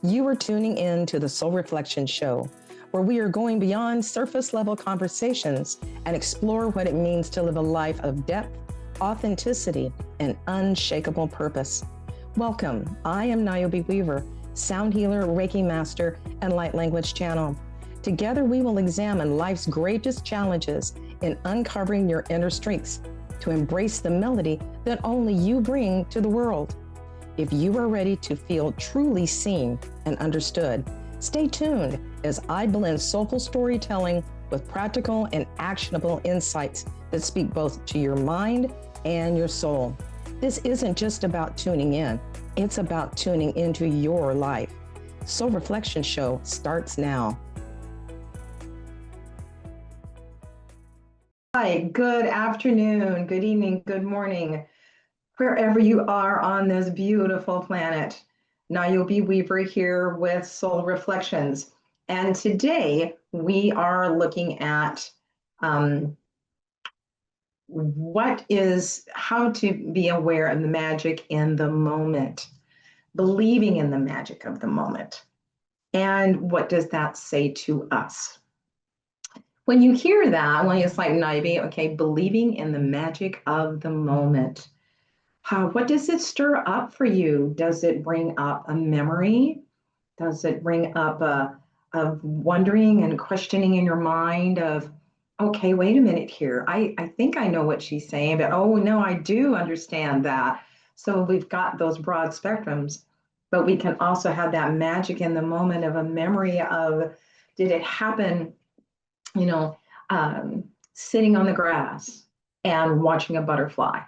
You are tuning in to the Soul Reflection Show, where we are going beyond surface level conversations and explore what it means to live a life of depth, authenticity, and unshakable purpose. Welcome. I am Niobe Weaver, sound healer, Reiki master, and light language channel. Together, we will examine life's greatest challenges in uncovering your inner strengths to embrace the melody that only you bring to the world. If you are ready to feel truly seen and understood, stay tuned as I blend soulful storytelling with practical and actionable insights that speak both to your mind and your soul. This isn't just about tuning in, it's about tuning into your life. Soul Reflection Show starts now. Hi, good afternoon, good evening, good morning, wherever you are on this beautiful planet. Niobe Weaver here with Soul Reflections. And today we are looking at how to be aware of the magic in the moment, believing in the magic of the moment. And what does that say to us? When you hear that, well, it's like Niobe, okay, believing in the magic of the moment. What does it stir up for you? Does it bring up a memory? Does it bring up a wondering and questioning in your mind of, okay, wait a minute here. I think I know what she's saying, but oh no, I do understand that. So we've got those broad spectrums, but we can also have that magic in the moment of a memory of, did it happen, sitting on the grass and watching a butterfly?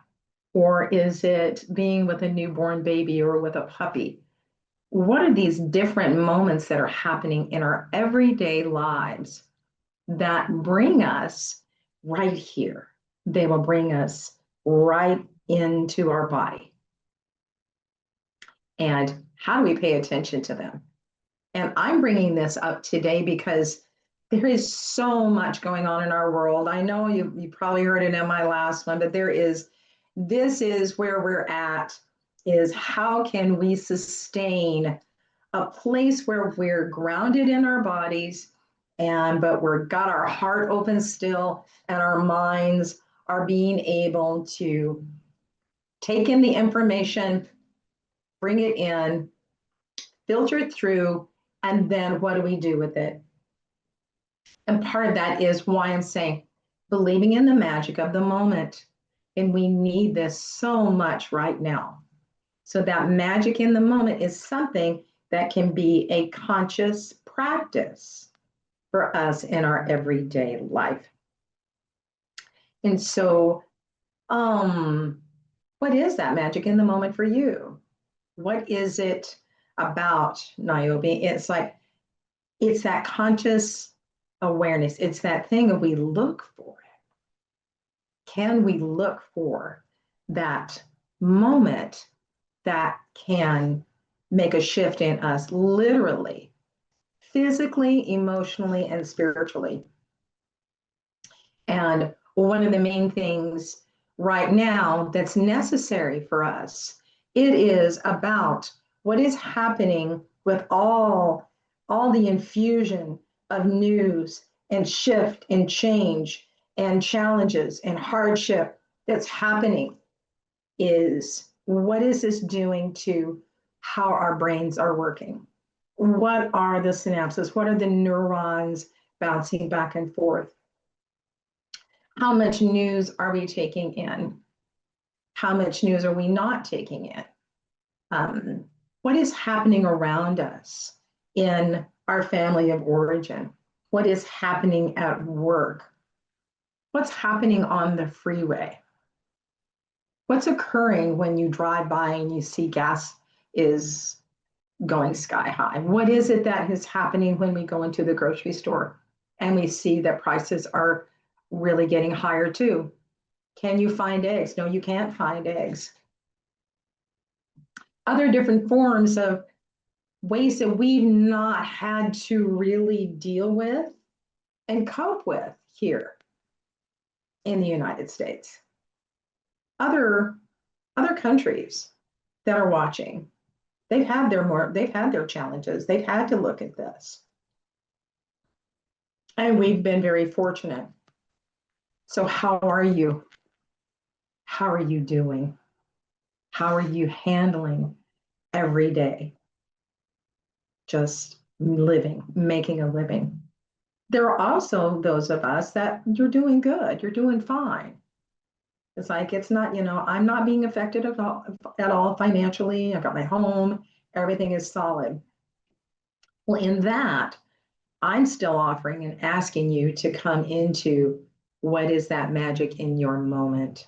Or is it being with a newborn baby or with a puppy? What are these different moments that are happening in our everyday lives that bring us right here? They will bring us right into our body. And how do we pay attention to them? And I'm bringing this up today because there is so much going on in our world. I know you probably heard it in my last one, but this is where we're at, is how can we sustain a place where we're grounded in our bodies, but we've got our heart open still, and our minds are being able to take in the information, bring it in, filter it through, and then what do we do with it? And part of that is why I'm saying believing in the magic of the moment. And we need this so much right now. So that magic in the moment is something that can be a conscious practice for us in our everyday life. And so, what is that magic in the moment for you? What is it about, Niobe? It's that conscious awareness. It's that thing that we look for. Can we look for that moment that can make a shift in us, literally, physically, emotionally, and spiritually? And one of the main things right now that's necessary for us, it is about what is happening with all the infusion of news and shift and change and challenges and hardship that's happening. Is what is this doing to how our brains are working? What are the synapses? What are the neurons bouncing back and forth? How much news are we taking in? How much news are we not taking in? What is happening around us in our family of origin? What is happening at work? What's happening on the freeway? What's occurring when you drive by and you see gas is going sky high? What is it that is happening when we go into the grocery store and we see that prices are really getting higher too? Can you find eggs? No, you can't find eggs. Other different forms of ways that we've not had to really deal with and cope with here in the United States. Other countries that are watching, they've had their challenges. They've had to look at this. And we've been very fortunate. So how are you? How are you doing? How are you handling every day? Just living, making a living. There are also those of us that you're doing good, you're doing fine. It's like it's not, I'm not being affected at all financially. I've got my home, everything is solid. Well, in that, I'm still offering and asking you to come into what is that magic in your moment.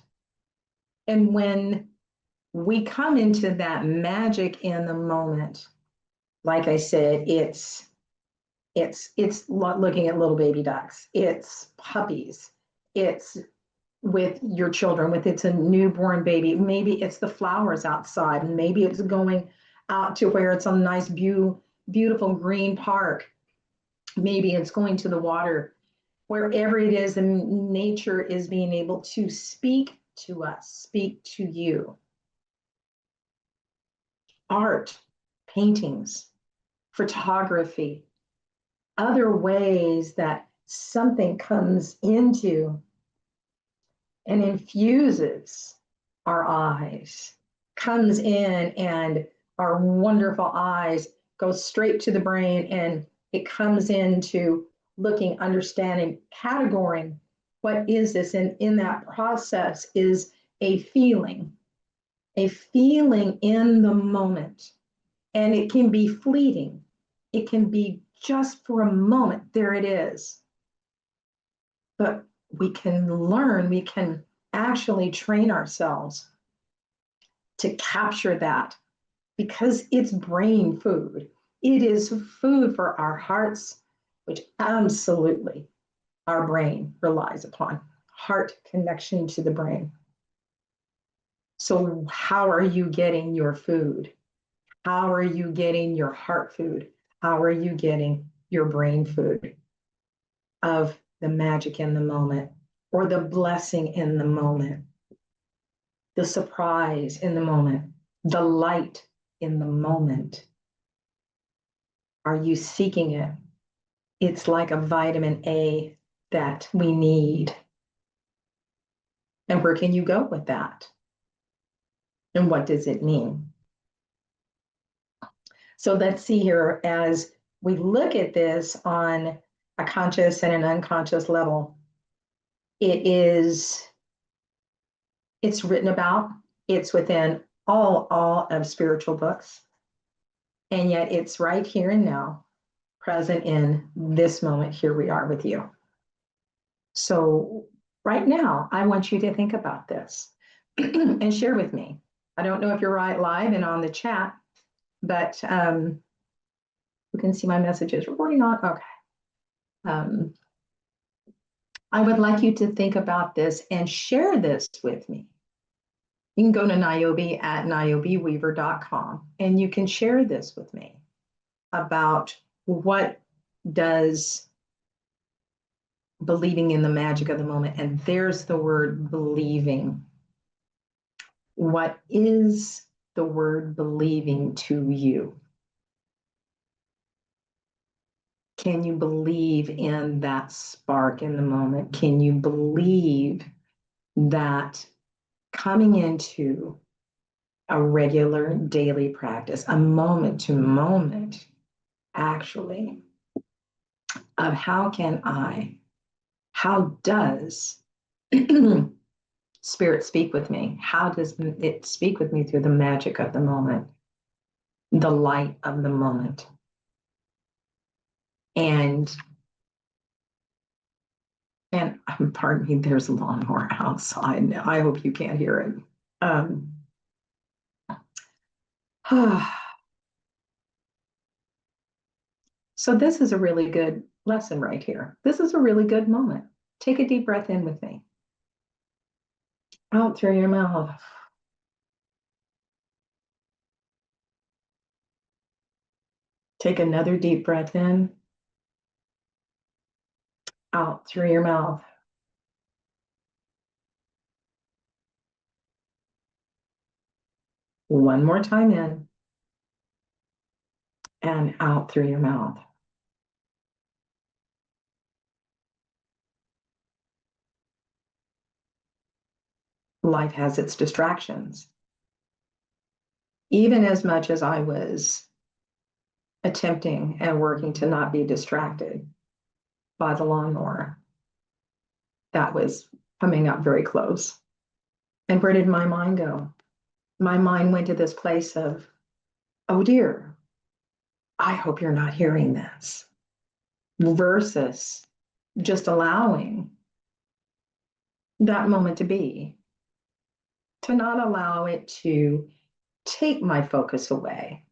And when we come into that magic in the moment, like I said, it's looking at little baby ducks, it's puppies, it's with your children, with it's a newborn baby, maybe it's the flowers outside, and maybe it's going out to where it's a nice beautiful green park, maybe it's going to the water, wherever it is, and nature is being able to speak to us, speak to you. Art, paintings, photography, other ways that something comes into and infuses our eyes, comes in, and our wonderful eyes go straight to the brain, and it comes into looking, understanding, categorizing what is this. And in that process is a feeling in the moment. And it can be fleeting, it can be just for a moment, there it is. But we can learn, we can actually train ourselves to capture that, because it's brain food. It is food for our hearts, which absolutely our brain relies upon. Heart connection to the brain. So, how are you getting your food? How are you getting your heart food? How are you getting your brain food of the magic in the moment, or the blessing in the moment, the surprise in the moment, the light in the moment? Are you seeking it? It's like a vitamin A that we need. And where can you go with that? And what does it mean? So let's see here, as we look at this on a conscious and an unconscious level, it's written about, it's within all of spiritual books, and yet it's right here and now, present in this moment. Here we are with you. So right now, I want you to think about this and share with me. I don't know if you're right live and on the chat, but you can see my messages recording on. Okay. I would like you to think about this and share this with me. You can go to Niobe at niobeweaver.com, and you can share this with me about what does believing in the magic of the moment, and there's the word believing. What is the word believing to you? Can you believe in that spark in the moment? Can you believe that coming into a regular daily practice, a moment to moment, actually, of how does spirit speak with me? How does it speak with me through the magic of the moment, the light of the moment? And pardon me, there's a lawnmower outside. I hope you can't hear it. So this is a really good lesson right here. This is a really good moment. Take a deep breath in with me. Out through your mouth. Take another deep breath in. Out through your mouth. One more time in. and out through your mouth. Life has its distractions. Even as much as I was attempting and working to not be distracted by the lawnmower, that was coming up very close. And where did my mind go? My mind went to this place of, oh dear, I hope you're not hearing this, versus just allowing that moment to be, to not allow it to take my focus away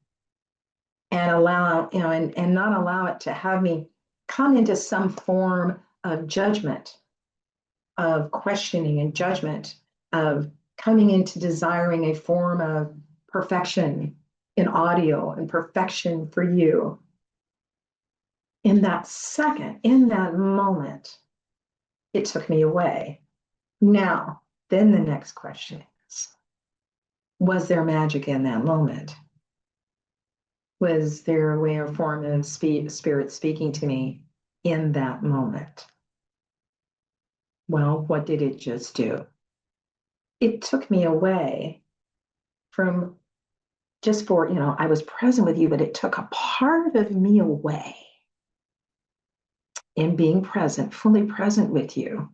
and allow, and not allow it to have me come into some form of judgment, of questioning and judgment, of coming into desiring a form of perfection in audio and perfection for you. In that second, in that moment, it took me away. Now, then the next question is, was there magic in that moment? Was there a way or form of spirit speaking to me in that moment? Well, what did it just do? It took me away from just for, I was present with you, but it took a part of me away in being present, fully present with you.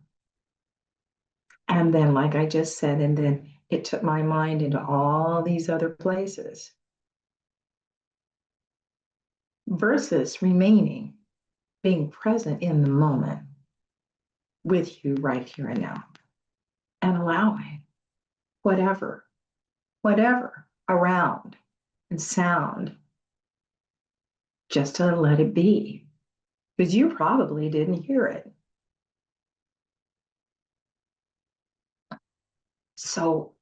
And then, like I just said, and then it took my mind into all these other places versus remaining, being present in the moment with you right here and now and allowing whatever around and sound just to let it be because you probably didn't hear it. So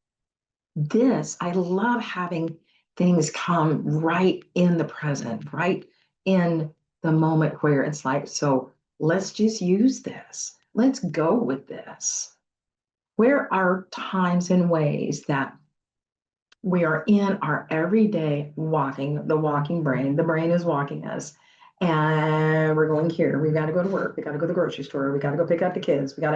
I love having things come right in the present, right in the moment where it's like, so let's just use this. Let's go with this. Where are times and ways that we are in our everyday the walking brain. The brain is walking us. And we're going here. We got to go to work. We got to go to the grocery store. We got to go pick up the kids. We got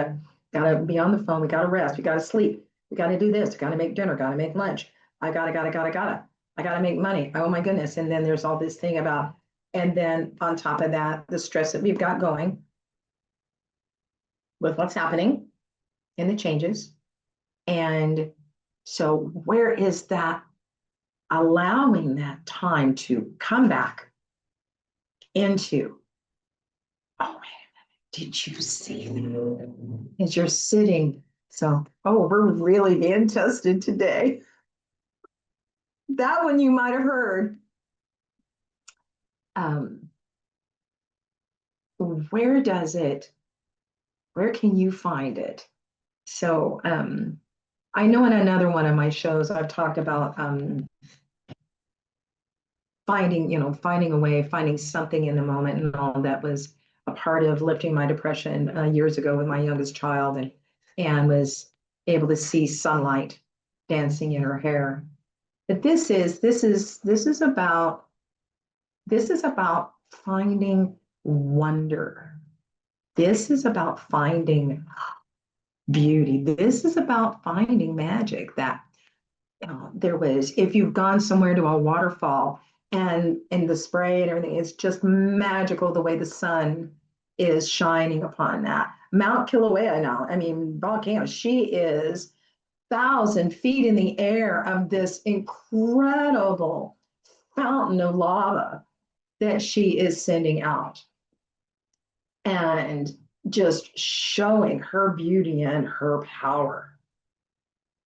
to be on the phone. We got to rest. We got to sleep. We got to do this. We got to make dinner. Got to make lunch. I got to make money. Oh my goodness. And then there's all this thing about, and then on top of that, the stress that we've got going with what's happening and the changes. And so where is that allowing that time to come back into, oh, wait a minute, did you see that? As you're sitting, so, oh, we're really being tested today. That one you might have heard. Um, where can you find it? So I know in another one of my shows, I've talked about finding a way, finding something in the moment and all that was a part of lifting my depression years ago with my youngest child and was able to see sunlight dancing in her hair. But this is about finding wonder. This is about finding beauty. This is about finding magic that there was, if you've gone somewhere to a waterfall and the spray and everything, it's just magical the way the sun is shining upon that. Mount Kilauea now, I mean, volcano, she is 1,000 feet in the air of this incredible fountain of lava that she is sending out and just showing her beauty and her power.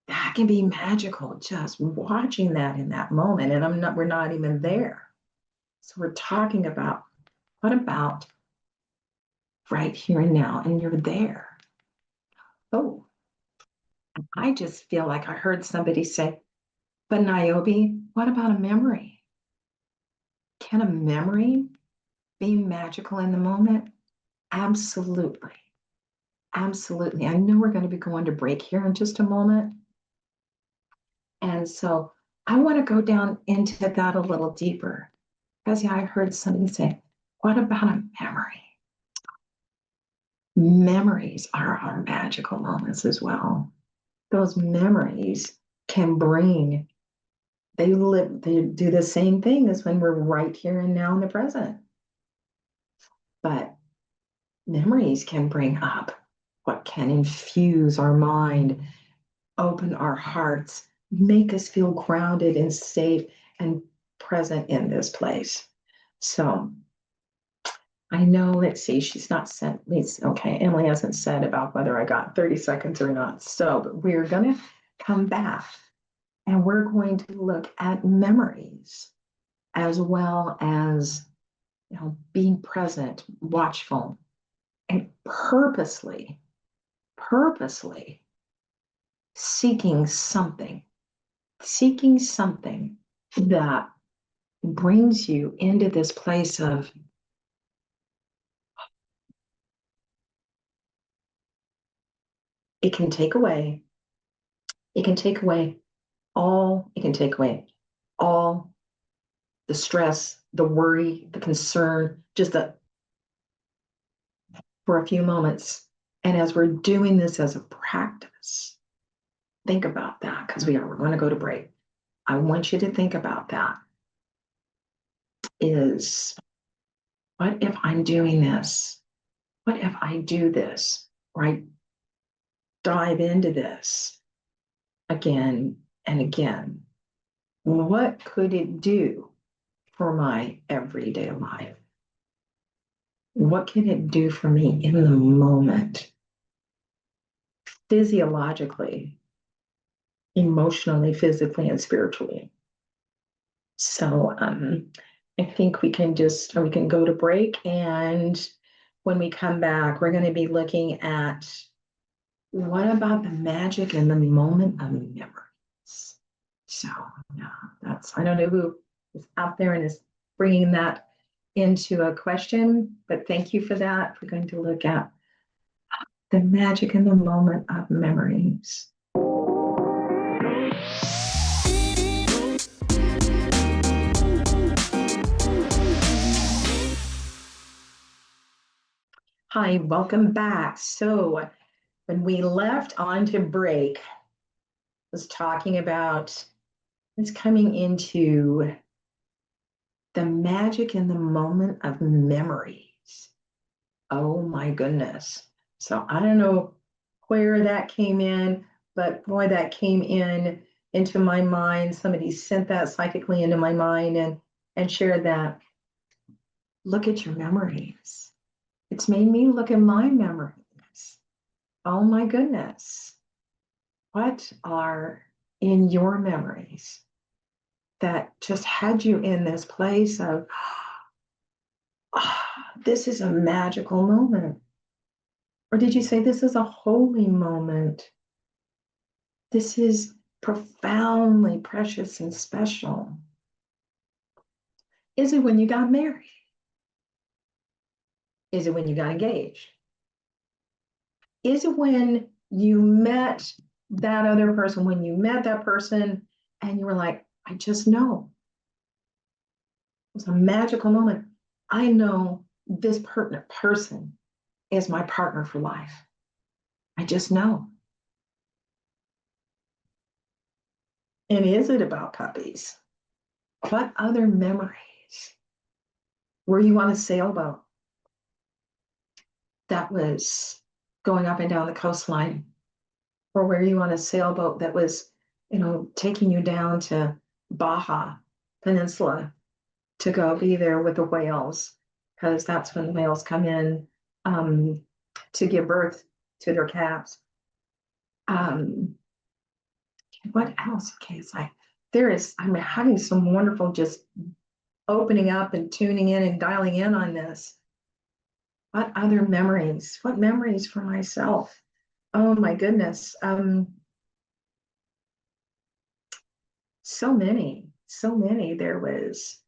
That can be magical just watching that in that moment. And we're not even there. So we're talking about what about right here and now, and you're there. Oh, I just feel like I heard somebody say, but Niobe, what about a memory? Can a memory be magical in the moment? Absolutely. Absolutely. I know we're going to be going to break here in just a moment. And so I want to go down into that a little deeper Because yeah, I heard somebody say, what about a memory? Memories are our magical moments as well. Those memories can bring, they do the same thing as when we're right here and now in the present. But memories can bring up what can infuse our mind, open our hearts, make us feel grounded and safe and present in this place. So I know, let's see, she's not sent me. Okay, Emily hasn't said about whether I got 30 seconds or not. So, but we're going to come back and we're going to look at memories as well as, being present, watchful, and purposely seeking something that brings you into this place of it can take away, it can take away it can take away all the stress, the worry, the concern, just for a few moments. And as we're doing this as a practice, think about that because we're going to go to break. I want you to think about that is what if I'm doing this? What if I do this? Or I dive into this again and again? What could it do for my everyday life? What can it do for me in the moment, physiologically, emotionally, physically, and spiritually? So I think we can go to break. And when we come back, we're going to be looking at what about the magic in the moment of memories? So yeah, I don't know who is out there and is bringing that into a question, but thank you for that. We're going to look at the magic in the moment of memories. Hi, welcome back. So when we left on to break, was talking about it's coming into the magic in the moment of memories. Oh my goodness. So I don't know where that came in, but boy, that came into my mind. Somebody sent that psychically into my mind and shared that. Look at your memories. It's made me look at my memories. Oh my goodness. What are in your memories that just had you in this place of, this is a magical moment? Or did you say this is a holy moment? This is profoundly precious and special. Is it when you got married? Is it when you got engaged? Is it when you met that other person, when you met that person and you were like, I just know. It was a magical moment. I know this pertinent person is my partner for life. I just know. And is it about puppies? What other memories? Were you on a sailboat that was going up and down the coastline? Or were you on a sailboat that was, taking you down to Baja Peninsula to go be there with the whales? Because that's when the whales come in to give birth to their calves. What else? Okay, it's like I'm having some wonderful just opening up and tuning in and dialing in on this. What other memories? What memories for myself? Oh my goodness. So many, so many. There was,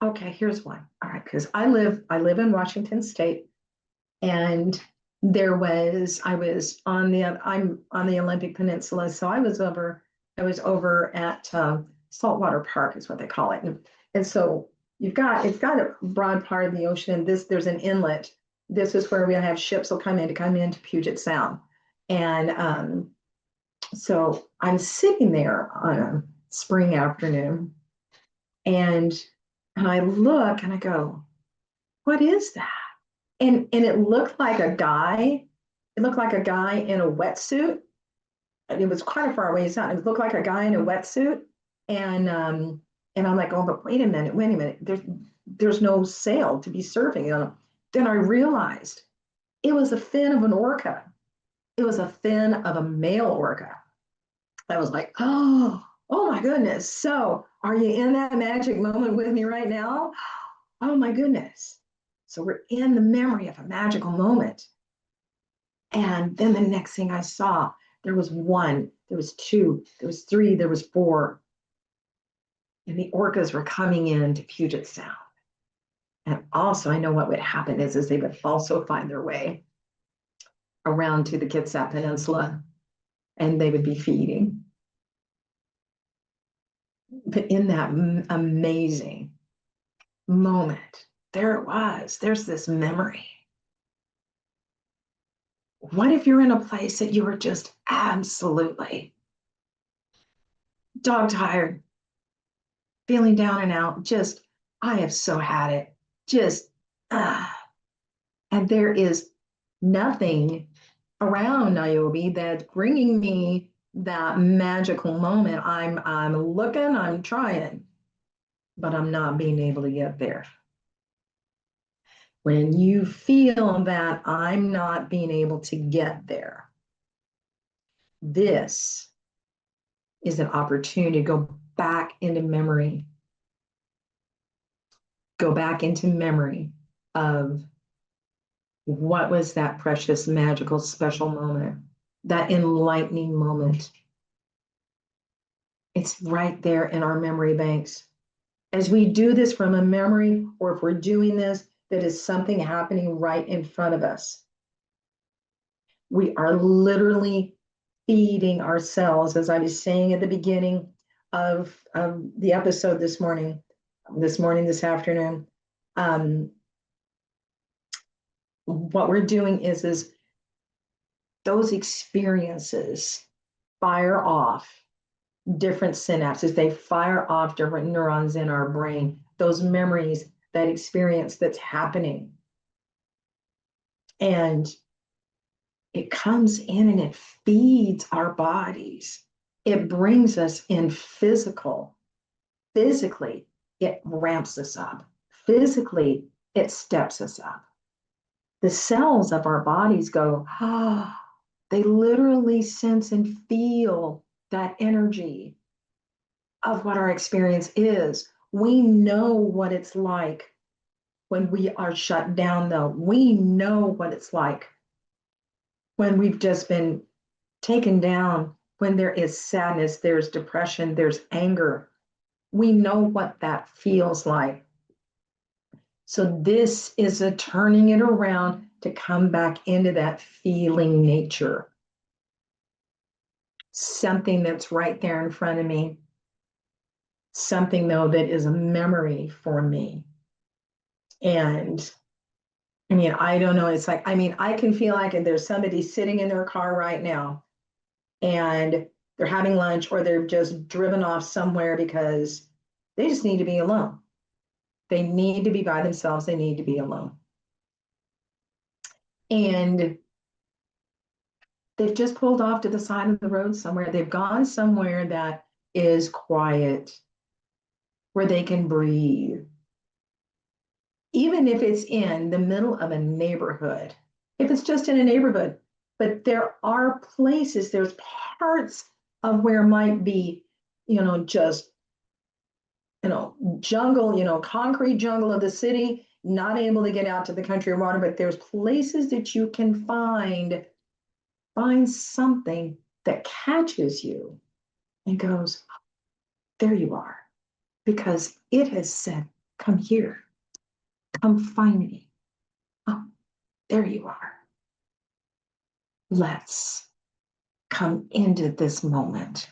okay, here's one. All right, because I live in Washington State, and I'm on the Olympic Peninsula, so I was over at Saltwater Park is what they call it. And so it's got a broad part of the ocean. There's an inlet. This is where we have ships will come into Puget Sound. And so I'm sitting there on a spring afternoon and I look and I go, what is that? And it looked like a guy. It looked like a guy in a wetsuit. It was quite a far ways out. It looked like a guy in a wetsuit, and and I'm like, oh, but wait a minute. There's no sail to be surfing on. Then I realized it was a fin of an orca. It was a fin of a male orca. I was like, oh my goodness. So are you in that magic moment with me right now? Oh my goodness. So we're in the memory of a magical moment. And then the next thing I saw, there was one, there was two, there was three, there was four. And the orcas were coming into Puget Sound. And also, I know what would happen is they would also find their way around to the Kitsap Peninsula and they would be feeding. But in that amazing moment, there it was. There's this memory. What if you're in a place that you were just absolutely dog tired, feeling down and out, just, I have so had it. Just, and there is nothing around Niobe that's bringing me that magical moment. I'm looking, I'm trying, but I'm not being able to get there. When you feel that I'm not being able to get there, this is an opportunity to go back into memory, go back into memory of what was that precious, magical, special moment, that enlightening moment. It's right there in our memory banks. As we do this from a memory, or if we're doing this, that is something happening right in front of us. We are literally feeding ourselves, as I was saying at the beginning of the episode this afternoon. What we're doing is those experiences fire off different synapses. They fire off different neurons in our brain, those memories, that experience that's happening. And it comes in and it feeds our bodies. It brings us in physically, it ramps us up. Physically, it steps us up. The cells of our bodies go, they literally sense and feel that energy of what our experience is. We know what it's like when we are shut down, though. We know what it's like when we've just been taken down, when there is sadness, there's depression, there's anger. We know what that feels like. So this is a turning it around to come back into that feeling nature. Something that's right there in front of me. Something, though, that is a memory for me. And I mean, I don't know. It's like, I mean, I can feel like there's somebody sitting in their car right now and they're having lunch or they're just driven off somewhere because they just need to be alone. They need to be by themselves. They need to be alone. And they've just pulled off to the side of the road somewhere. They've gone somewhere that is quiet, where they can breathe. Even if it's in the middle of a neighborhood, if it's just in a neighborhood, but there are places, there's parts of where might be, just, jungle, concrete jungle of the city, not able to get out to the country water, but there's places that you can find something that catches you and goes, there you are, because it has said, come here, come find me. Oh, there you are. Let's come into this moment.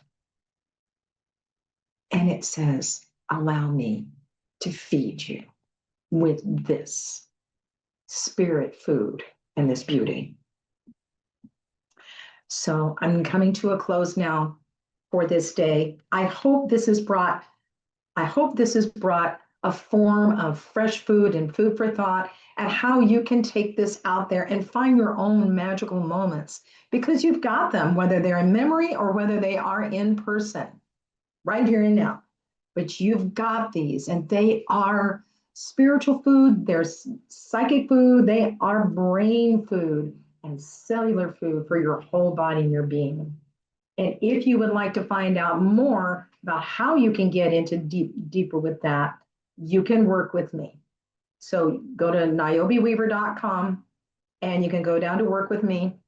And it says, allow me to feed you with this spirit food and this beauty. So I'm coming to a close now for this day. I hope this has brought a form of fresh food and food for thought and how you can take this out there and find your own magical moments, because you've got them, whether they're in memory or whether they are in person, right here and now. But you've got these, and they are spiritual food, they're psychic food, they are brain food and cellular food for your whole body and your being. And if you would like to find out more about how you can get into deeper with that, you can work with me. So go to niobeweaver.com and you can go down to work with me.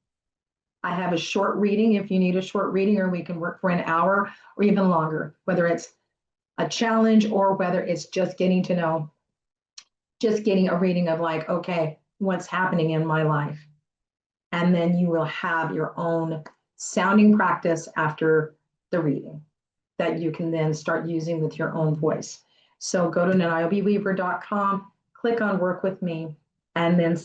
I have a short reading if you need a short reading, or we can work for an hour or even longer, whether it's a challenge or whether it's just getting to know, just getting a reading of like, okay, what's happening in my life? And then you will have your own sounding practice after the reading that you can then start using with your own voice. So go to niobeweaver.com, click on work with me, and then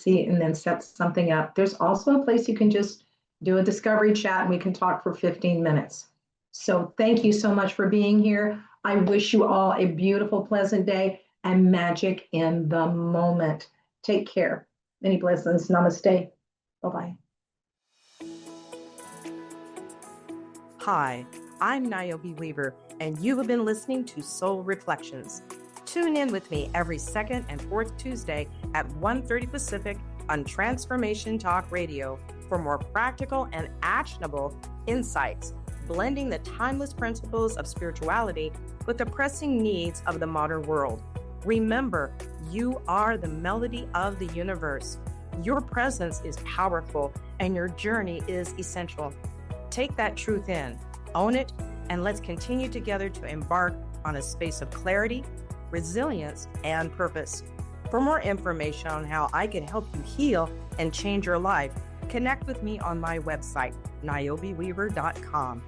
set something up. There's also a place you can just do a discovery chat and we can talk for 15 minutes. So thank you so much for being here. I wish you all a beautiful, pleasant day and magic in the moment. Take care. Many blessings. Namaste. Bye-bye. Hi, I'm Niobe Weaver, and you have been listening to Soul Reflections. Tune in with me every second and fourth Tuesday at 1:30 Pacific on Transformation Talk Radio for more practical and actionable insights, blending the timeless principles of spirituality with the pressing needs of the modern world. Remember, you are the melody of the universe. Your presence is powerful, and your journey is essential. Take that truth in, own it, and let's continue together to embark on a space of clarity, resilience, and purpose. For more information on how I can help you heal and change your life, connect with me on my website, niobeweaver.com.